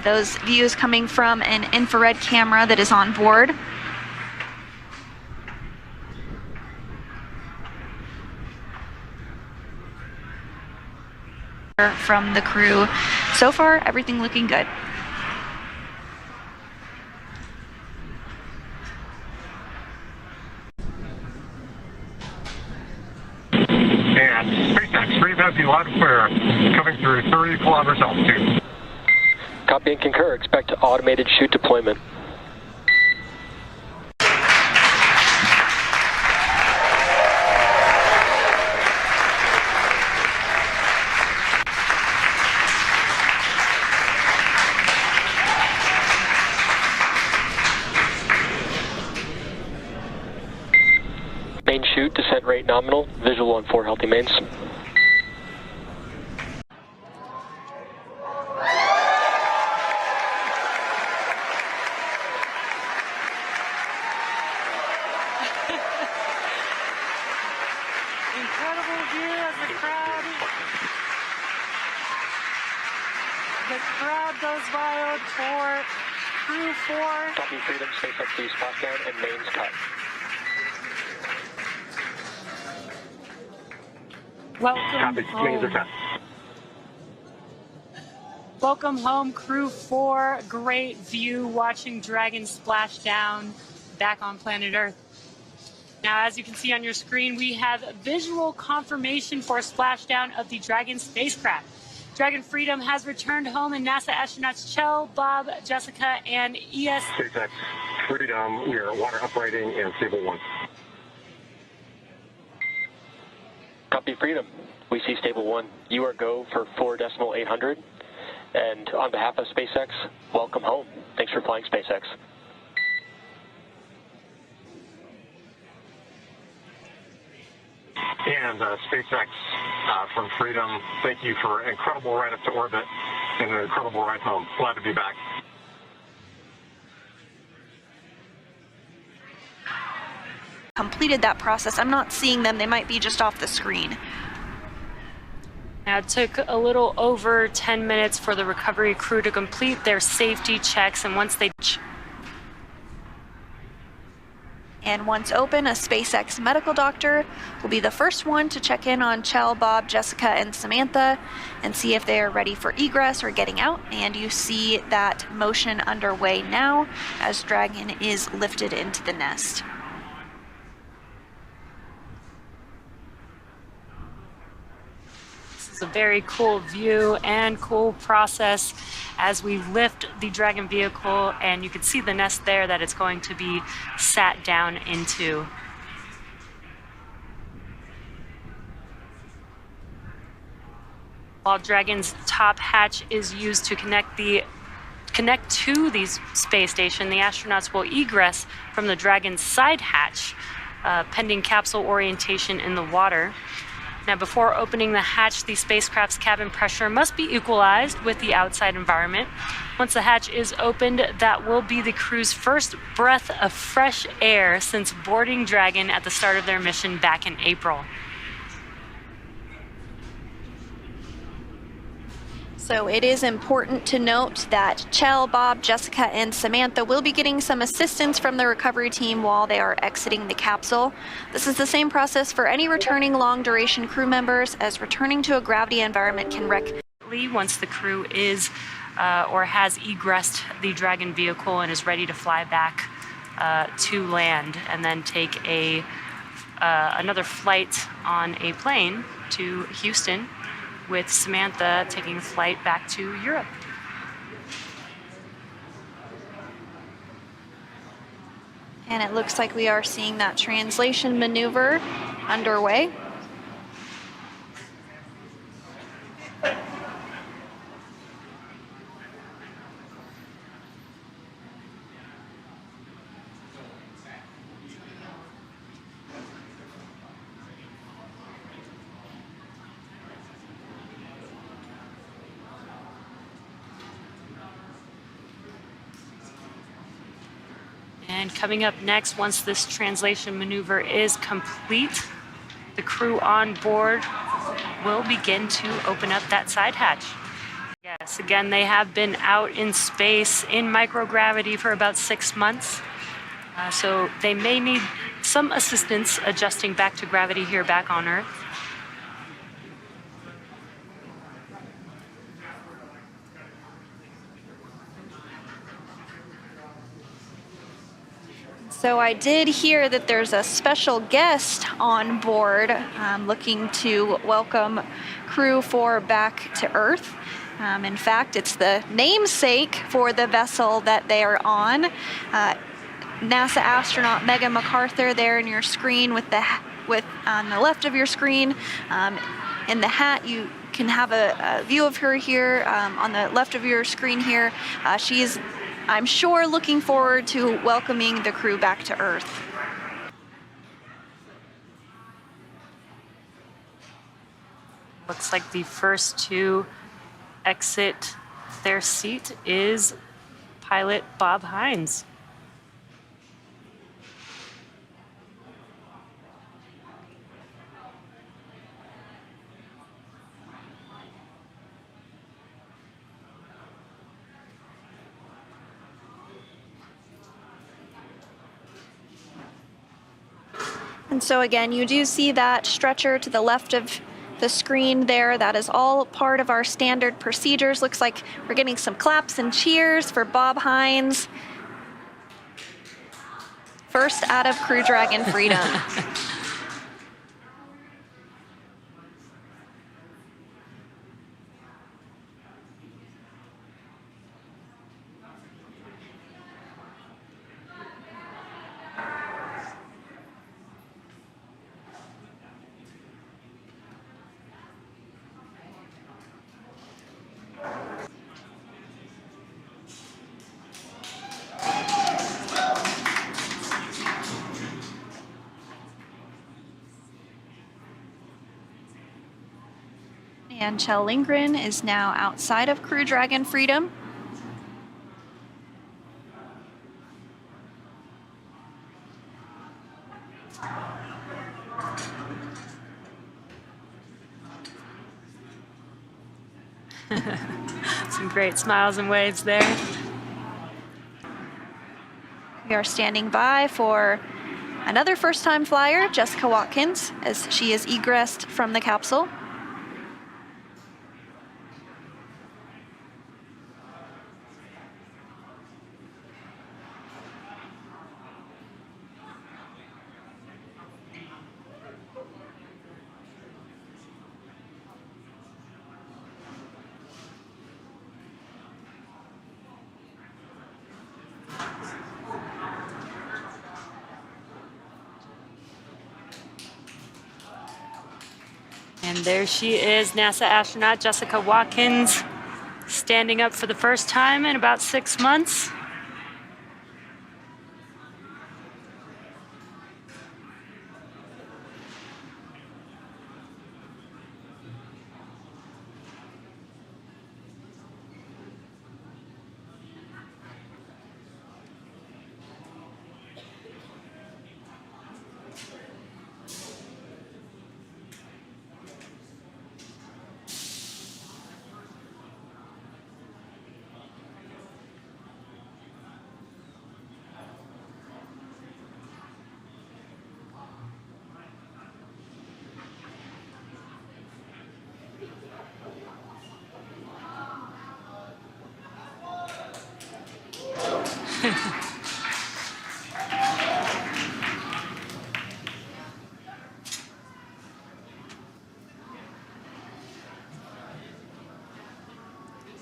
Those views coming from an infrared camera that is on board. From the crew. So far, everything looking good. And SpaceX Crew-4 loud and clear, coming through 30 kilometers altitude. Copy and concur. Expect automated chute deployment. Main chute, descent rate nominal, visual on 4 healthy mains. Incredible view as the crowd goes wild for Crew-4. Copy Freedom, SpaceX Crew splashdown and mains cut. Welcome home. Welcome home, Crew-4. Great view watching Dragon splash down back on planet Earth. Now, as you can see on your screen, we have visual confirmation for splashdown of the Dragon spacecraft. Dragon Freedom has returned home, and NASA astronauts Chell, Bob, Jessica, and ES. SpaceX Freedom, we are water uprighting and stable 1. Copy Freedom. We see stable 1. You are go for 4.800. And on behalf of SpaceX, welcome home. Thanks for flying SpaceX. And SpaceX from Freedom, thank you for an incredible ride up to orbit and an incredible ride home. Glad to be back. Completed that process. I'm not seeing them. They might be just off the screen. Now, it took a little over 10 minutes for the recovery crew to complete their safety checks, and once open, a SpaceX medical doctor will be the first one to check in on Chell, Bob, Jessica, and Samantha and see if they are ready for egress or getting out. And you see that motion underway now as Dragon is lifted into the nest. This is a very cool view and cool process as we lift the Dragon vehicle, and you can see the nest there that it's going to be sat down into. While Dragon's top hatch is used to connect to the space station, the astronauts will egress from the Dragon's side hatch, pending capsule orientation in the water. Now, before opening the hatch, the spacecraft's cabin pressure must be equalized with the outside environment. Once the hatch is opened, that will be the crew's first breath of fresh air since boarding Dragon at the start of their mission back in April. So it is important to note that Chell, Bob, Jessica, and Samantha will be getting some assistance from the recovery team while they are exiting the capsule. This is the same process for any returning long-duration crew members, as returning to a gravity environment can wreck. Once the crew is or has egressed the Dragon vehicle and is ready to fly back to land, and then take another flight on a plane to Houston, with Samantha taking a flight back to Europe. And it looks like we are seeing that translation maneuver underway. And coming up next, once this translation maneuver is complete, the crew on board will begin to open up that side hatch. Yeah, Yes, again, they have been out in space in microgravity for about 6 months. So they may need some assistance adjusting back to gravity here back on Earth. So I did hear that there's a special guest on board looking to welcome Crew-4 back to Earth. In fact, it's the namesake for the vessel that they are on. NASA astronaut Megan MacArthur there in your screen on the left of your screen. In the hat, you can have a view of her here on the left of your screen here. She's, I'm sure, looking forward to welcoming the crew back to Earth. Looks like the first to exit their seat is pilot Bob Hines. And so again, you do see that stretcher to the left of the screen there. That is all part of our standard procedures. Looks like we're getting some claps and cheers for Bob Hines. First out of Crew Dragon Freedom. And Kjell Lindgren is now outside of Crew Dragon Freedom. Some great smiles and waves there. We are standing by for another first-time flyer, Jessica Watkins, as she is egressed from the capsule. And there she is, NASA astronaut Jessica Watkins, standing up for the first time in about 6 months.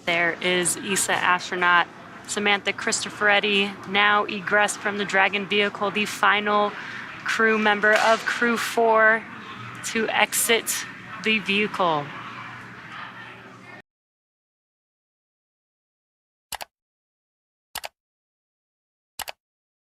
There is ESA astronaut Samantha Cristoforetti, now egressed from the Dragon vehicle, the final crew member of Crew-4 to exit the vehicle.